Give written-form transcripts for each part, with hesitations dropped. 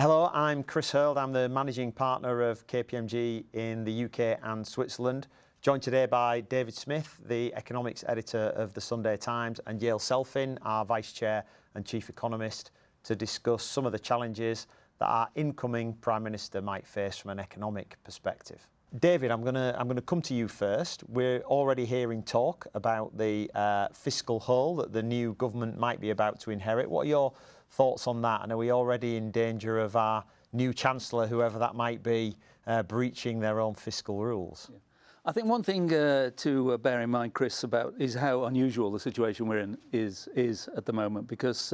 Hello, I'm Chris Hearld. I'm the Managing Partner of KPMG in the UK and Switzerland. Joined today by David Smith, the Economics Editor of the Sunday Times, and Yael Selfin, our Vice Chair and Chief Economist, to discuss some of the challenges that our incoming Prime Minister might face from an economic perspective. David, I'm going to come to you first. We're already hearing talk about the fiscal hole that the new government might be about to inherit. What are your thoughts on that? And are we already in danger of our new Chancellor, whoever that might be, breaching their own fiscal rules? Yeah. I think one thing to bear in mind, Chris, is how unusual the situation we're in is at the moment, because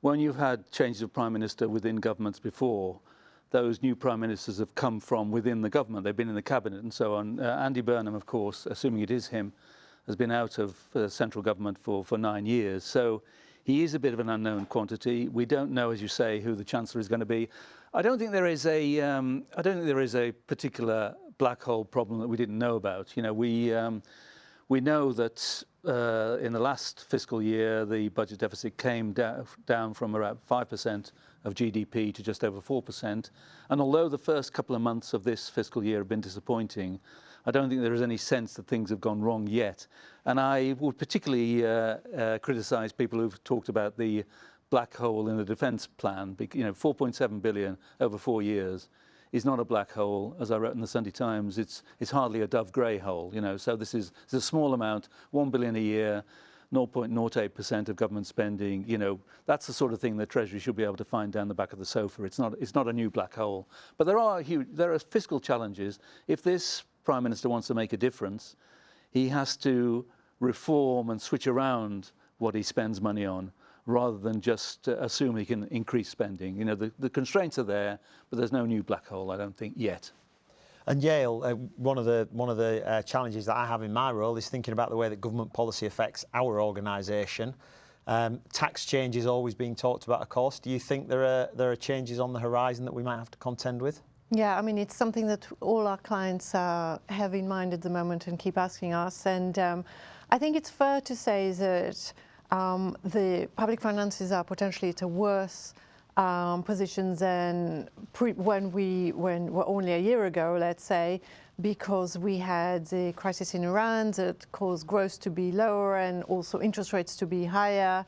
when you've had changes of Prime Minister within governments before, those new Prime Ministers have come from within the government. They've been in the Cabinet and so on. Andy Burnham, of course, assuming it is him, has been out of central government for 9 years. So he is a bit of an unknown quantity. We don't know, as you say, who the Chancellor is going to be. I don't think there is a particular black hole problem that we didn't know about. You know, we know that in the last fiscal year, the budget deficit came down from around 5% of GDP to just over 4%. And although the first couple of months of this fiscal year have been disappointing, I don't think there is any sense that things have gone wrong yet. And I would particularly criticise people who've talked about the black hole in the defence plan. You know, 4.7 billion over 4 years is not a black hole. As I wrote in the Sunday Times, it's hardly a Dove grey hole. You know, so this is a small amount, 1 billion a year, 0.08% of government spending. You know, that's the sort of thing the Treasury should be able to find down the back of the sofa. It's not a new black hole. But there are fiscal challenges. If this Prime Minister wants to make a difference, he has to reform and switch around what he spends money on, rather than just assume he can increase spending. You know, the constraints are there, but there's no new black hole, I don't think, yet. And Yael, one of the challenges that I have in my role is thinking about the way that government policy affects our organisation. Tax change is always being talked about, of course. Do you think there are changes on the horizon that we might have to contend with? Yeah, I mean, it's something that all our clients have in mind at the moment and keep asking us. And I think it's fair to say that the public finances are potentially at a worse position than when only a year ago, let's say, because we had the crisis in Iran that caused growth to be lower and also interest rates to be higher.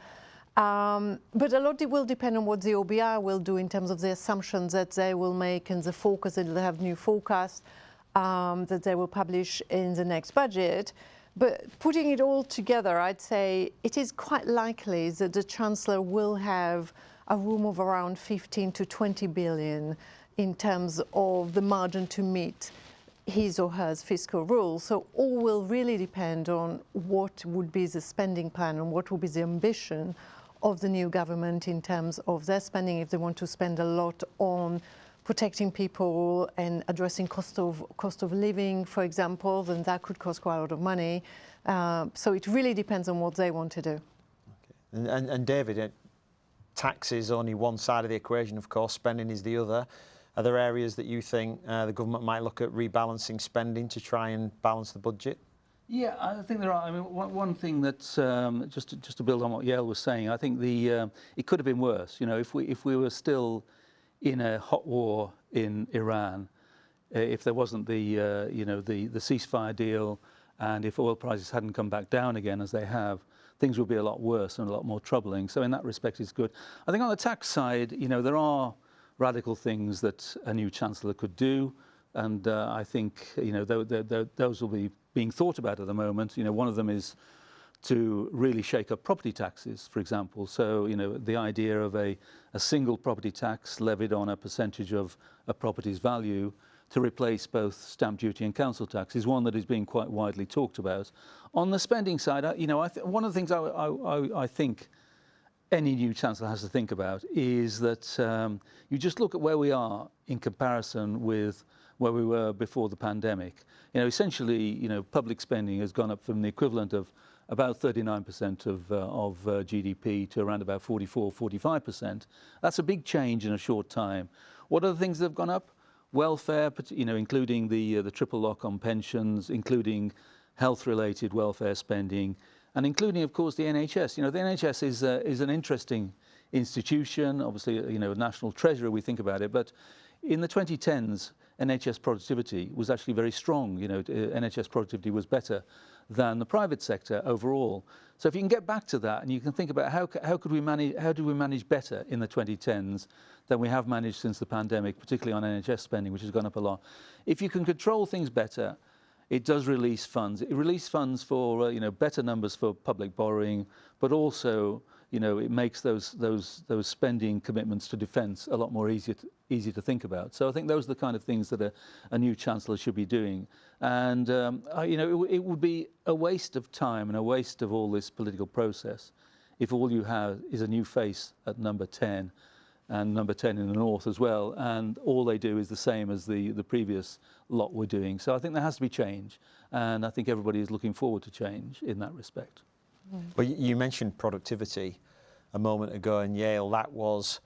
But a lot will depend on what the OBR will do in terms of the assumptions that they will make and the forecast, that they have new forecasts that they will publish in the next budget. But putting it all together, I'd say it is quite likely that the Chancellor will have a room of around 15 to 20 billion in terms of the margin to meet his or her fiscal rules. So all will really depend on what would be the spending plan and what will be the ambition of the new government in terms of their spending. If they want to spend a lot on protecting people and addressing cost of living, for example, then that could cost quite a lot of money. So it really depends on what they want to do. Okay. And David, tax is only one side of the equation, of course, spending is the other. Are there areas that you think the government might look at rebalancing spending to try and balance the budget? Yeah, I think there are. I mean, one thing that's just to build on what Yael was saying, I think it could have been worse. You know, if we were still in a hot war in Iran, if there wasn't the ceasefire deal, and if oil prices hadn't come back down again as they have, things would be a lot worse and a lot more troubling. So in that respect, it's good. I think on the tax side, you know, there are radical things that a new Chancellor could do, and I think, you know, those will be being thought about at the moment. You know, one of them is to really shake up property taxes, for example. So, you know, the idea of a single property tax levied on a percentage of a property's value to replace both stamp duty and council tax is one that is being quite widely talked about. On the spending side, you know, one of the things I think any new Chancellor has to think about is that you just look at where we are in comparison with where we were before the pandemic. You know, essentially, you know, public spending has gone up from the equivalent of about 39% of GDP to around about 44, 45%. That's a big change in a short time. What are the things that have gone up? Welfare, you know, including the triple lock on pensions, including health-related welfare spending, and including, of course, the NHS. You know, the NHS is an interesting institution, obviously, you know, a national treasure, we think about it, but in the 2010s, NHS productivity was actually very strong. You know, NHS productivity was better than the private sector overall. So if you can get back to that and you can think about how do we manage better in the 2010s than we have managed since the pandemic, particularly on NHS spending, which has gone up a lot. If you can control things better, it does release funds. It releases funds for you know, better numbers for public borrowing, but also, you know, it makes those spending commitments to defence a lot more easy to think about. So I think those are the kind of things that a new chancellor should be doing. And you know, it would be a waste of time and a waste of all this political process if all you have is a new face at number 10 and number 10 in the north as well, and all they do is the same as the previous lot were doing. So I think there has to be change, and I think everybody is looking forward to change in that respect. Well, you mentioned productivity a moment ago, and Yael, that was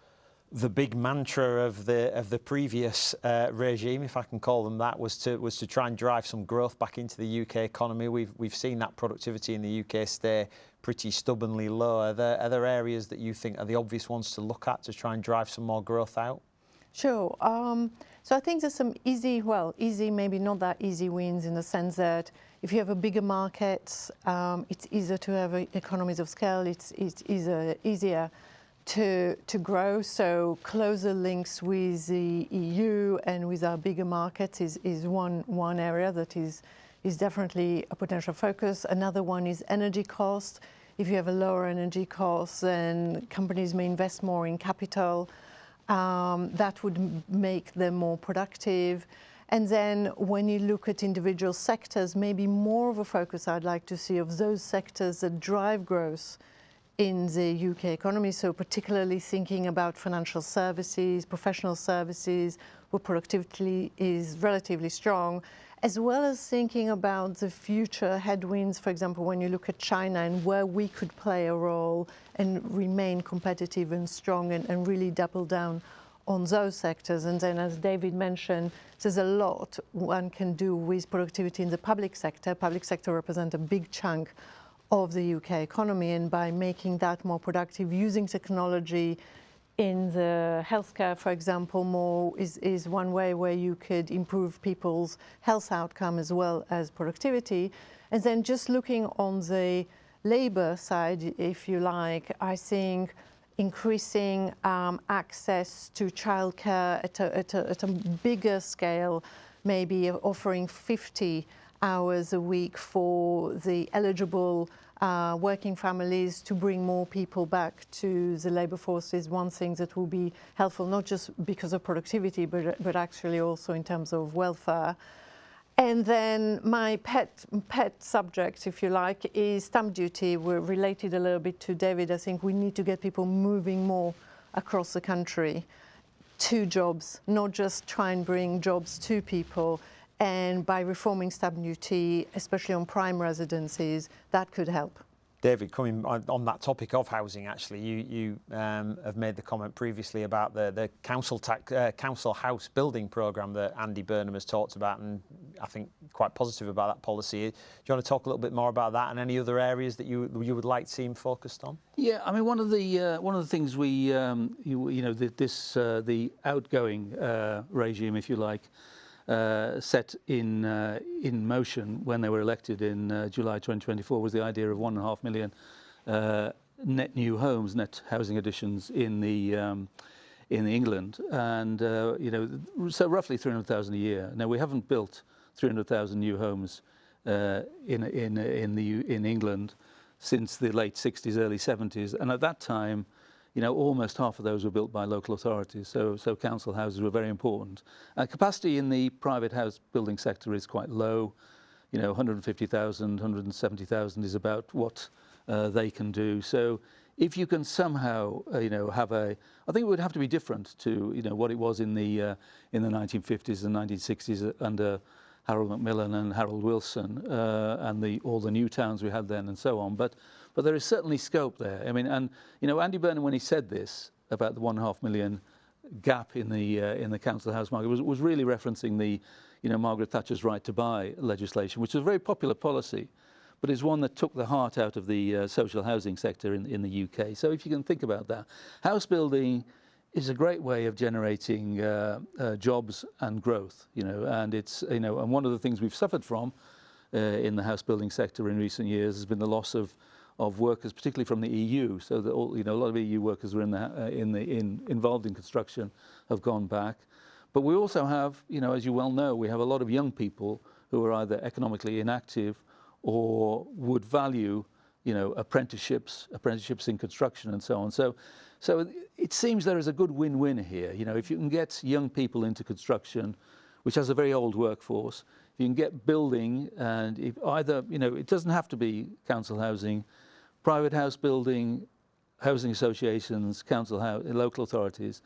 the big mantra of the previous regime, if I can call them that, was to try and drive some growth back into the UK economy. We've seen that productivity in the UK stay pretty stubbornly low. Are there areas that you think are the obvious ones to look at to try and drive some more growth out? Sure. So I think there's some easy, maybe not that easy wins, in the sense that if you have a bigger market, it's easier to have economies of scale. It's easier to grow. So closer links with the EU and with our bigger markets is one area that is definitely a potential focus. Another one is energy cost. If you have a lower energy cost, then companies may invest more in capital. That would make them more productive. And then when you look at individual sectors, maybe more of a focus I'd like to see of those sectors that drive growth in the UK economy. So particularly thinking about financial services, professional services, where productivity is relatively strong, as well as thinking about the future headwinds, for example, when you look at China and where we could play a role and remain competitive and strong and really double down on those sectors. And then, as David mentioned, there's a lot one can do with productivity in the public sector. Public sector represents a big chunk of the UK economy, and by making that more productive, using technology in the healthcare, for example, more is one way where you could improve people's health outcome as well as productivity. And then just looking on the labour side, if you like, I think increasing access to childcare at a bigger scale, maybe offering 50 hours a week for the eligible working families to bring more people back to the labour force is one thing that will be helpful, not just because of productivity, but actually also in terms of welfare. And then my pet subject, if you like, is stamp duty. We're related a little bit to David. I think we need to get people moving more across the country to jobs, not just try and bring jobs to people. And by reforming stamp duty, especially on prime residences, that could help. David, coming on that topic of housing, actually, you have made the comment previously about the council house building programme that Andy Burnham has talked about, and I think quite positive about that policy. Do you want to talk a little bit more about that and any other areas that you would like to see him focused on? Yeah, I mean, one of the things we the outgoing regime, if you like, set in motion when they were elected in July 2024 was the idea of 1.5 million net new homes, net housing additions in England, and so roughly 300,000 a year. Now we haven't built 300,000 new homes in England since the late 60s, early 70s, and at that time, almost half of those were built by local authorities, so council houses were very important. Capacity in the private house building sector is quite low. 150,000, 170,000 is about what they can do. So if you can somehow, have I think it would have to be different to, what it was in the 1950s and 1960s under Harold Macmillan and Harold Wilson and all the new towns we had then and so on. But there is certainly scope there. I mean, and Andy Burnham, when he said this about the 1.5 million gap in the council house market, was really referencing the Margaret Thatcher's right to buy legislation, which is a very popular policy. but it's one that took the heart out of the social housing sector in the UK. So if you can think about that, house building is a great way of generating jobs and growth, and it's, and one of the things we've suffered from in the house building sector in recent years has been the loss of workers, particularly from the EU. So that a lot of EU workers who are involved in construction have gone back. But we also have, as you well know, we have a lot of young people who are either economically inactive or would value, apprenticeships in construction and so on. So it seems there is a good win-win here. If you can get young people into construction, which has a very old workforce, if you can get building, and if either, it doesn't have to be council housing, private house building, housing associations, local authorities,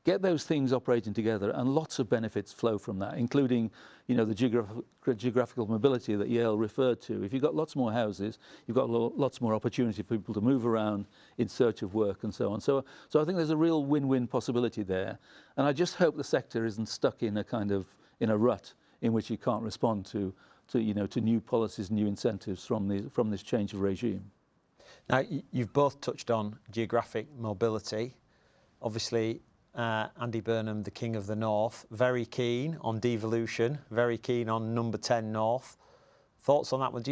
get those things operating together, and lots of benefits flow from that, including, the geographical mobility that Yael referred to. If you've got lots more houses, you've got lots more opportunity for people to move around in search of work and so on. So I think there's a real win-win possibility there, and I just hope the sector isn't stuck in a rut in which you can't respond to new policies, new incentives from this change of regime. Now, you've both touched on geographic mobility. Obviously, Andy Burnham, the King of the North, very keen on devolution, very keen on number 10 North. Thoughts on that one?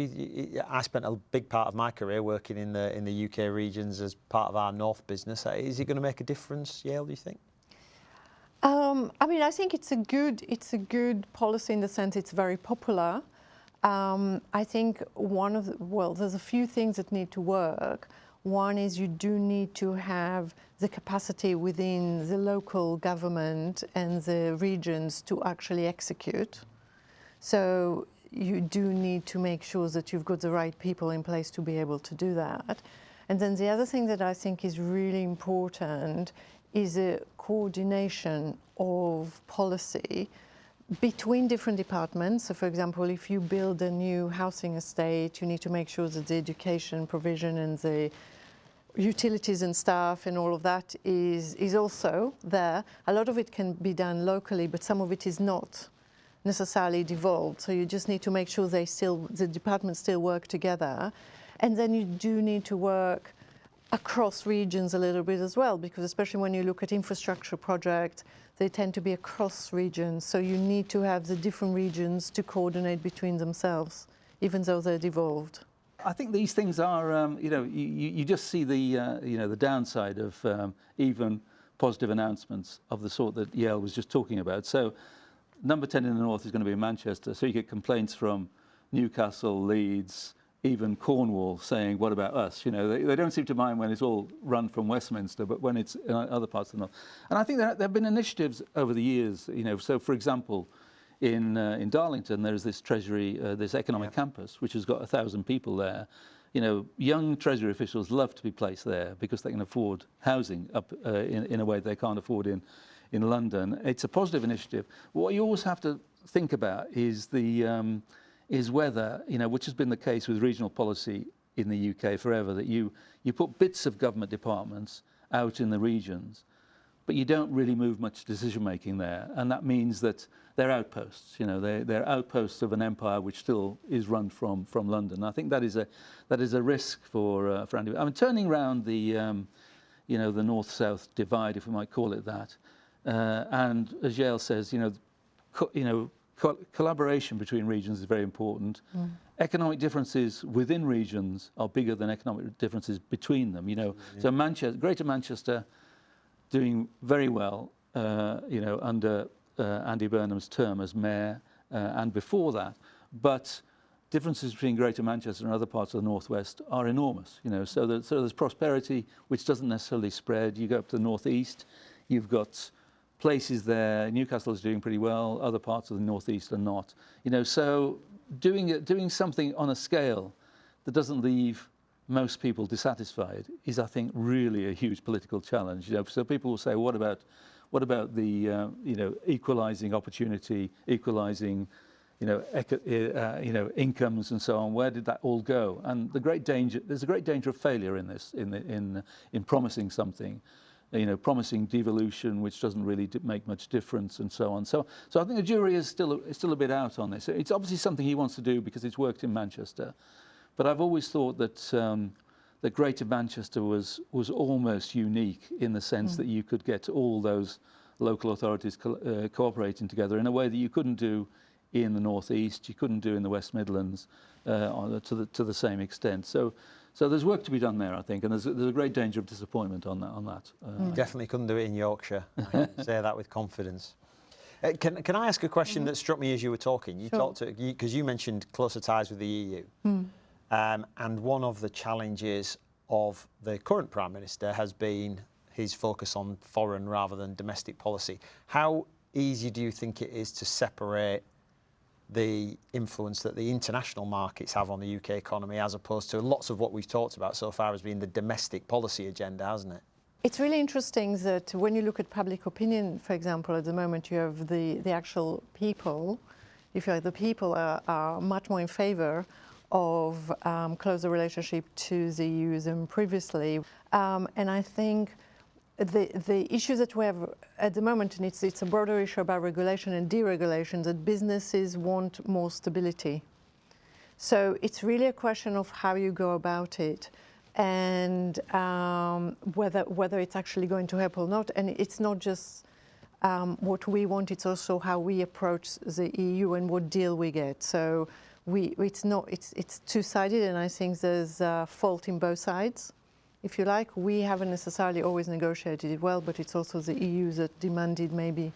I spent a big part of my career working in the UK regions as part of our North business. Is it going to make a difference, Yael, do you think? I think it's a good policy in the sense it's very popular. I think there's a few things that need to work. One is you do need to have the capacity within the local government and the regions to actually execute. So you do need to make sure that you've got the right people in place to be able to do that. And then the other thing that I think is really important is a coordination of policy between different departments. So for example, if you build a new housing estate, you need to make sure that the education provision and the utilities and staff and all of that is also there. A lot of it can be done locally, but some of it is not necessarily devolved. So you just need to make sure the departments still work together. And then you do need to work across regions a little bit as well, because especially when you look at infrastructure projects, they tend to be across regions. So you need to have the different regions to coordinate between themselves, even though they're devolved. I think these things are, you just see the downside of even positive announcements of the sort that Yael was just talking about. So number 10 in the North is going to be in Manchester. So you get complaints from Newcastle, Leeds, even Cornwall saying, what about us? They don't seem to mind when it's all run from Westminster, but when it's in other parts of the North. And I think there have been initiatives over the years, so for example, in Darlington, there's this Treasury, this economic campus, which has got 1,000 people there. Young Treasury officials love to be placed there because they can afford housing up in a way they can't afford in London. It's a positive initiative. What you always have to think about is whether, which has been the case with regional policy in the UK forever, that you put bits of government departments out in the regions, but you don't really move much decision-making there. And that means that they're outposts. They're outposts of an empire which still is run from London. I think that is a risk for Andy. Turning around the north-south divide, if we might call it that, and as Yael says, collaboration between regions is very important. Economic differences within regions are bigger than economic differences between them. So Greater Manchester doing very well, under Andy Burnham's term as mayor and before that, but differences between Greater Manchester and other parts of the northwest are enormous. So there's prosperity which doesn't necessarily spread. You go up to the northeast, you've got places there. Newcastle is doing pretty well. Other parts of the northeast are not. So doing something on a scale that doesn't leave most people dissatisfied is, I think, really a huge political challenge. So people will say, what about the equalising opportunity, equalising incomes and so on? Where did that all go? And there's a great danger of failure in this, in promising something, promising devolution, which doesn't really make much difference, and so on. So I think the jury is still a bit out on this. It's obviously something he wants to do because it's worked in Manchester. But I've always thought that that Greater Manchester was almost unique in the sense that you could get all those local authorities cooperating together in a way that you couldn't do in the North East, you couldn't do in the West Midlands to the same extent. So there's work to be done there, I think, and there's a great danger of disappointment on that. Definitely couldn't do it in Yorkshire. I can say that with confidence. Can I ask a question that struck me as you were talking? You talked because you mentioned closer ties with the EU, and one of the challenges of the current Prime Minister has been his focus on foreign rather than domestic policy. How easy do you think it is to separate the influence that the international markets have on the UK economy as opposed to lots of what we've talked about so far as being the domestic policy agenda, hasn't it? It's really interesting that when you look at public opinion, for example, at the moment you have the actual people, if you like, the people are much more in favour of closer relationship to the EU than previously. And I think the issue that we have at the moment, and it's a broader issue about regulation and deregulation, that businesses want more stability. So it's really a question of how you go about it and whether it's actually going to help or not. And it's not just what we want, it's also how we approach the EU and what deal we get. So it's two-sided, and I think there's fault in both sides. If you like, we haven't necessarily always negotiated it well, but it's also the EU that demanded maybe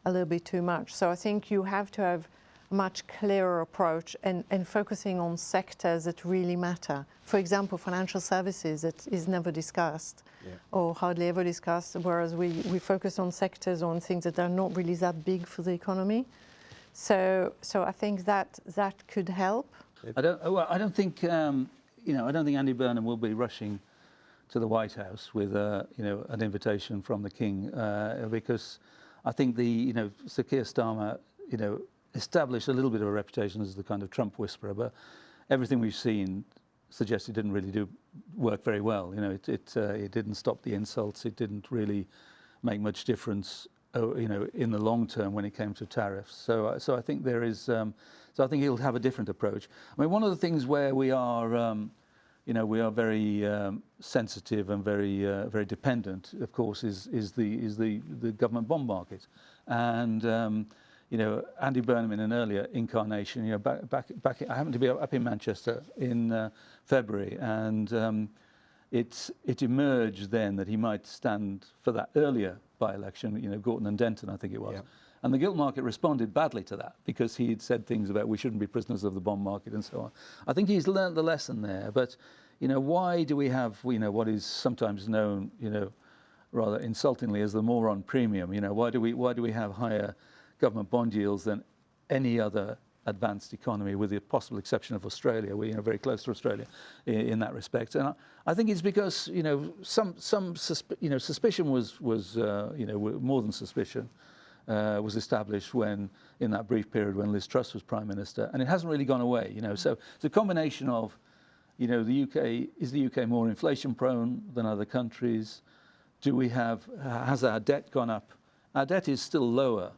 a little bit too much. So I think you have to have a much clearer approach and focusing on sectors that really matter. For example, financial services, that is never discussed or hardly ever discussed, whereas we focus on sectors, on things that are not really that big for the economy. So I think that could help. I don't think Andy Burnham will be rushing to the White House with an invitation from the King, because I think Sir Keir Starmer established a little bit of a reputation as the kind of Trump whisperer, but everything we've seen suggests it didn't really work very well. It didn't stop the insults. It didn't really make much difference, in the long term when it came to tariffs. So I think there is. So I think he'll have a different approach. I mean, one of the things where we are. We are very sensitive and very dependent, of course, is the government bond market. And Andy Burnham in an earlier incarnation, back I happened to be up in Manchester in February, and it emerged then that he might stand for that earlier by-election, Gorton and Denton, I think it was. Yeah. And the gilt market responded badly to that because he had said things about we shouldn't be prisoners of the bond market and so on. I think he's learned the lesson there. But, why do we have, what is sometimes known, rather insultingly as the moron premium? Why do we have higher government bond yields than any other advanced economy, with the possible exception of Australia? We're very close to Australia in that respect. And I think it's because, suspicion was more than suspicion. Was established when, in that brief period when Liz Truss was Prime Minister, and it hasn't really gone away. So it's a combination of, is the UK more inflation prone than other countries? Has our debt gone up? Our debt is still lower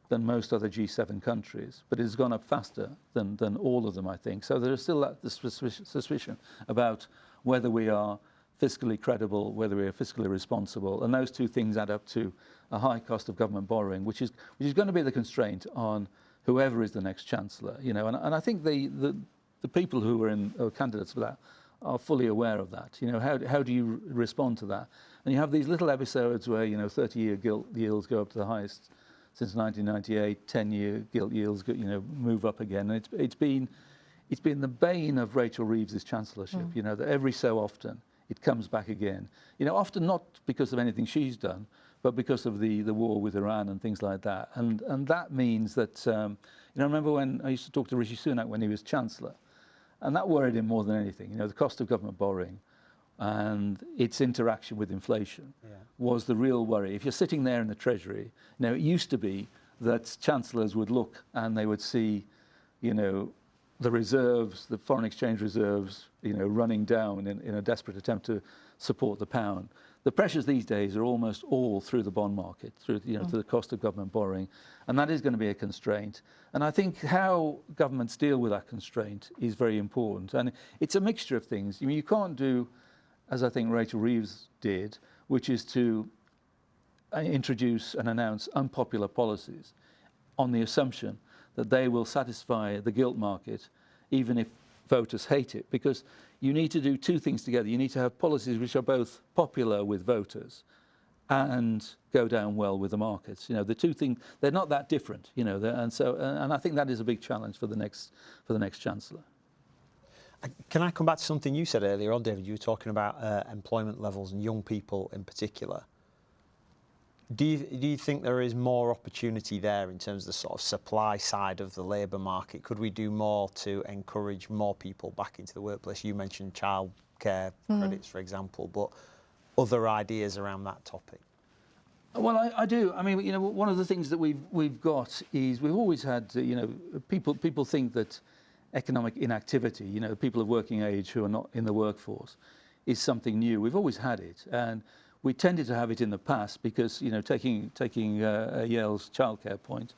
than most other G7 countries, but it has gone up faster than all of them, I think. So there is still that suspicion about whether we are fiscally credible, whether we are fiscally responsible, and those two things add up to a high cost of government borrowing, which is going to be the constraint on whoever is the next Chancellor. And I think the people who are candidates for that are fully aware of that. How do you respond to that? And you have these little episodes where 30-year gilt yields go up to the highest since 1998, 10-year gilt yields move up again, and it's been the bane of Rachel Reeves's chancellorship. That every so often it comes back again. Often not because of anything she's done, but because of the war with Iran and things like that. And that means that, I remember when I used to talk to Rishi Sunak when he was Chancellor, and that worried him more than anything. The cost of government borrowing and its interaction with inflation was the real worry. If you're sitting there in the Treasury, it used to be that Chancellors would look and they would see, the reserves, the foreign exchange reserves, running down in a desperate attempt to support the pound. The pressures these days are almost all through the bond market, through through the cost of government borrowing, and that is going to be a constraint. And I think how governments deal with that constraint is very important. And it's a mixture of things. I mean, you can't do, as I think Rachel Reeves did, which is to introduce and announce unpopular policies on the assumption that they will satisfy the gilt market, even if voters hate it, because you need to do two things together. You need to have policies which are both popular with voters and go down well with the markets. You know, the two things, they're not that different, you know, and I think that is a big challenge for the next Chancellor. Can I come back to something you said earlier on, David? You were talking about employment levels and young people in particular. Do you think there is more opportunity there in terms of the sort of supply side of the labour market? Could we do more to encourage more people back into the workplace? You mentioned childcare credits, for example, but other ideas around that topic? Well, I do. I mean, you know, one of the things that we've got is we've always had, you know, people think that economic inactivity, you know, people of working age who are not in the workforce, is something new. We've always had it, and we tended to have it in the past because, you know, taking Yael's childcare point,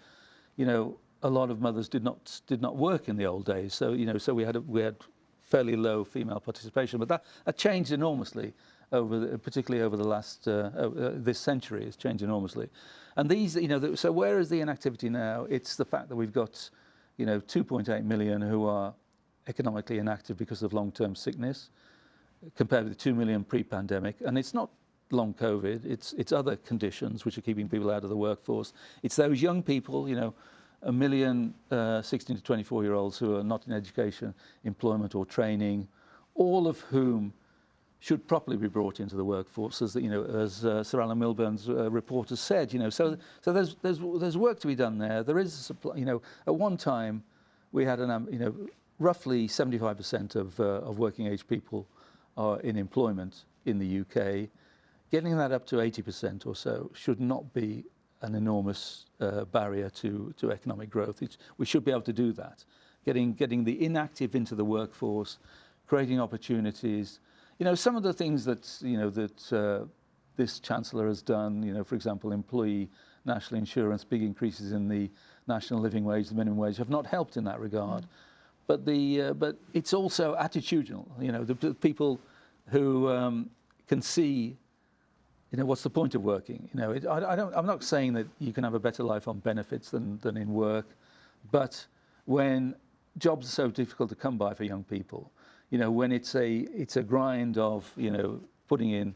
you know, a lot of mothers did not work in the old days, so you know, so we had fairly low female participation, but that changed enormously particularly over the last this century. It's changed enormously, and these, you know, so where is the inactivity now? It's the fact that we've got, you know, 2.8 million who are economically inactive because of long-term sickness, compared with 2 million pre-pandemic, and it's not long COVID, it's other conditions which are keeping people out of the workforce. It's those young people, you know, 1 million 16 to 24-year-olds who are not in education, employment or training, all of whom should properly be brought into the workforce, as you know, as Sir Alan Milburn's report has said. You know, so there's work to be done there. There is a supply. You know, at one time we had you know, roughly 75% of working age people are in employment in the UK. Getting that up to 80% or so should not be an enormous barrier to economic growth. We should be able to do that. Getting the inactive into the workforce, creating opportunities. You know, some of the things that, you know, that this Chancellor has done, you know, for example, employee national insurance, big increases in the national living wage, the minimum wage, have not helped in that regard. But it's also attitudinal. You know, the people who can see, you know, what's the point of working? You know, I'm not saying that you can have a better life on benefits than in work, but when jobs are so difficult to come by for young people, you know, when it's a grind of, you know, putting in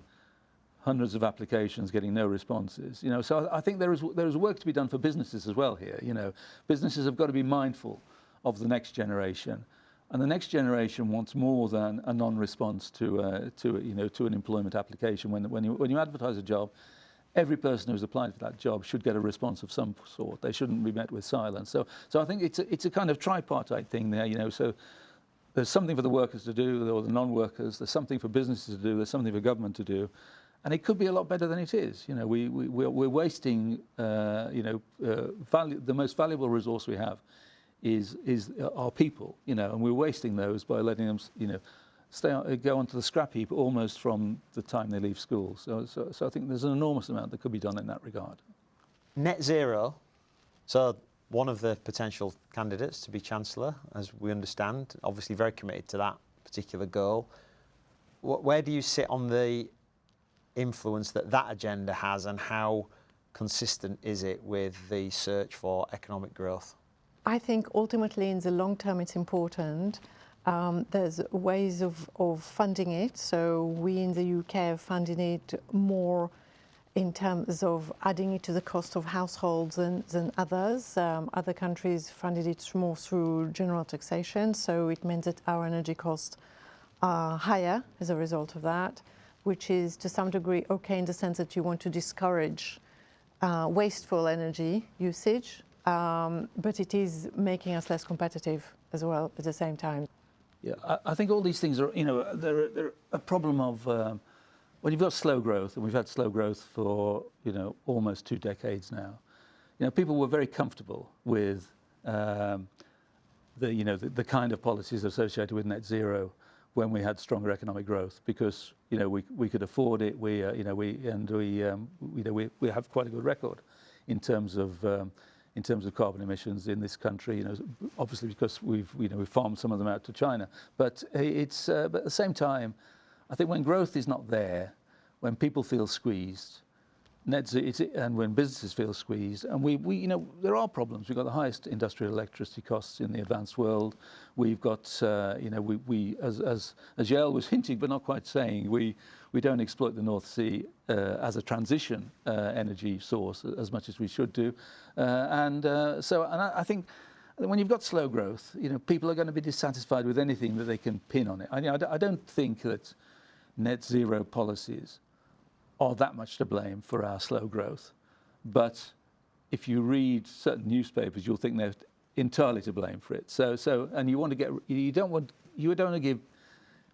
hundreds of applications, getting no responses, you know, so I think there is work to be done for businesses as well here. You know, businesses have got to be mindful of the next generation. And the next generation wants more than a non-response to an employment application. When you advertise a job, every person who's applied for that job should get a response of some sort. They shouldn't be met with silence. So I think it's a kind of tripartite thing there. You know, so there's something for the workers to do, or the non-workers. There's something for businesses to do. There's something for government to do, and it could be a lot better than it is. You know, we're wasting the most valuable resource we have is our people, you know, and we're wasting those by letting them, you know, go onto the scrap heap almost from the time they leave school. So I think there's an enormous amount that could be done in that regard. Net zero. So one of the potential candidates to be Chancellor, as we understand, obviously very committed to that particular goal. Where do you sit on the influence that agenda has, and how consistent is it with the search for economic growth? I think ultimately in the long term it's important. There's ways of funding it. So we in the UK are funding it more in terms of adding it to the cost of households than others. Other countries funded it more through general taxation. So it means that our energy costs are higher as a result of that, which is to some degree okay in the sense that you want to discourage wasteful energy usage. But it is making us less competitive as well at the same time. Yeah, I think all these things are, you know, they're a problem of when you've got slow growth, and we've had slow growth for, you know, almost 2 decades now. You know, people were very comfortable with the kind of policies associated with net zero when we had stronger economic growth, because we could afford it. We have quite a good record in terms of carbon emissions in this country. Obviously because we've farmed some of them out to China. But but at the same time, I think when growth is not there, when people feel squeezed, and when businesses feel squeezed, and there are problems. We've got the highest industrial electricity costs in the advanced world. We've got, as Yael was hinting but not quite saying, we don't exploit the North Sea as a transition energy source as much as we should do, and I think when you've got slow growth, people are going to be dissatisfied with anything that they can pin on it. I don't think that net zero policies are that much to blame for our slow growth, but if you read certain newspapers, you'll think they're entirely to blame for it. And you don't want to give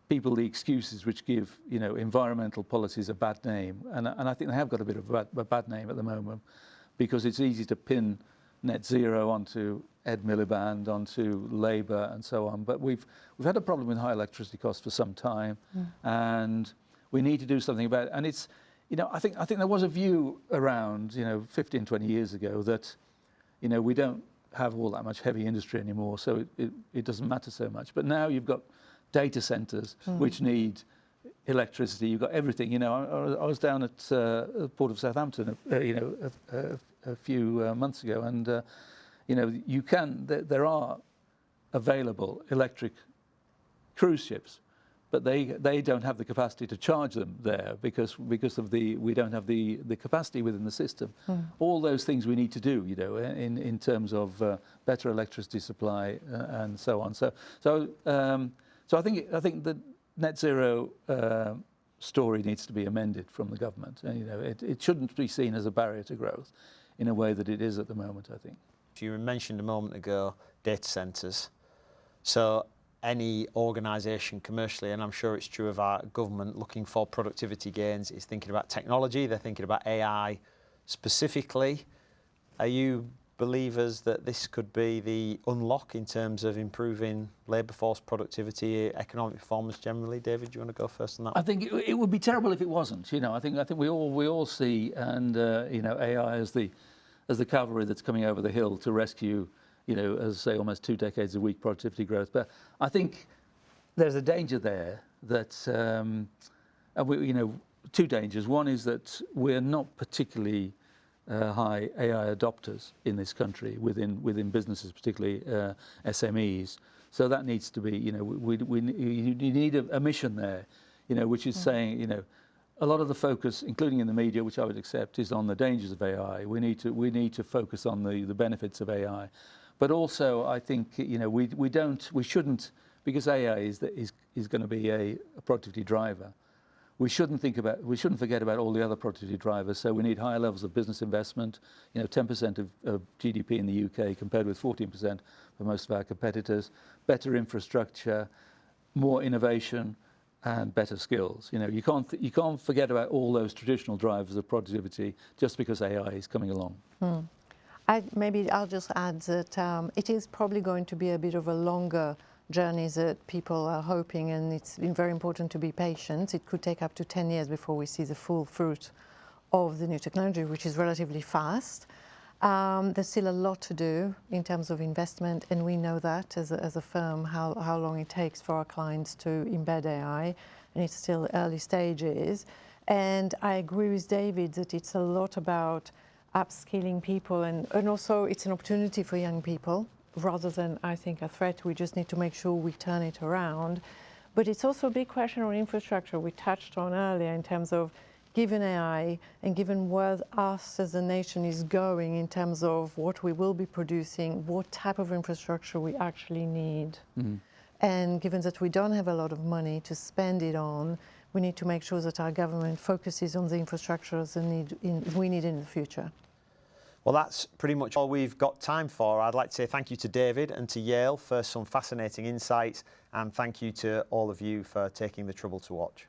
people the excuses which give environmental policies a bad name, and I think they have got a bit of a bad name at the moment, because it's easy to pin net zero onto Ed Miliband, onto Labour, and so on. But we've had a problem with high electricity costs for some time, and we need to do something about it. And it's I think there was a view around 15, 20 years ago that we don't have all that much heavy industry anymore, so it doesn't matter so much. But now you've got data centres which need electricity. You've got everything. I was down at the Port of Southampton a few months ago, and there are available electric cruise ships, but they don't have the capacity to charge them there because we don't have the capacity within the system. All those things we need to do, in terms of better electricity supply and so on. So I think the net zero story needs to be amended from the government. It shouldn't be seen as a barrier to growth in a way that it is at the moment, I think. You mentioned a moment ago data centres. So any organisation commercially, and I'm sure it's true of our government, looking for productivity gains is thinking about technology. They're thinking about AI specifically. Are you believers that this could be the unlock in terms of improving labour force productivity, economic performance generally? David, do you want to go first on that? I think it would be terrible if it wasn't. I think we all see, and AI as the cavalry that's coming over the hill to rescue, as I say, almost 2 decades of weak productivity growth. But I think there's a danger there that, two dangers. One is that we're not particularly high AI adopters in this country within businesses, particularly SMEs. So that needs to be, you need a mission there, which is saying, a lot of the focus, including in the media, which I would accept, is on the dangers of AI. We need to focus on the benefits of AI. But also, I think we shouldn't, because AI is going to be a productivity driver. We shouldn't forget about all the other productivity drivers. So we need higher levels of business investment. 10% of GDP in the UK compared with 14% for most of our competitors. Better infrastructure, more innovation, and better skills. You can't forget about all those traditional drivers of productivity just because AI is coming along. Maybe I'll just add that it is probably going to be a bit of a longer journey that people are hoping, and it's been very important to be patient. It could take up to 10 years before we see the full fruit of the new technology, which is relatively fast. There's still a lot to do in terms of investment, and we know that as a firm how long it takes for our clients to embed AI, and it's still early stages. And I agree with David that it's a lot about upskilling people, and also it's an opportunity for young people rather than, I think, a threat. We just need to make sure we turn it around. But it's also a big question on infrastructure we touched on earlier in terms of, given AI and given where us as a nation is going in terms of what we will be producing, what type of infrastructure we actually need. And given that we don't have a lot of money to spend it on, we need to make sure that our government focuses on the infrastructure we need in the future. Well, that's pretty much all we've got time for. I'd like to say thank you to David and to Yael for some fascinating insights, and thank you to all of you for taking the trouble to watch.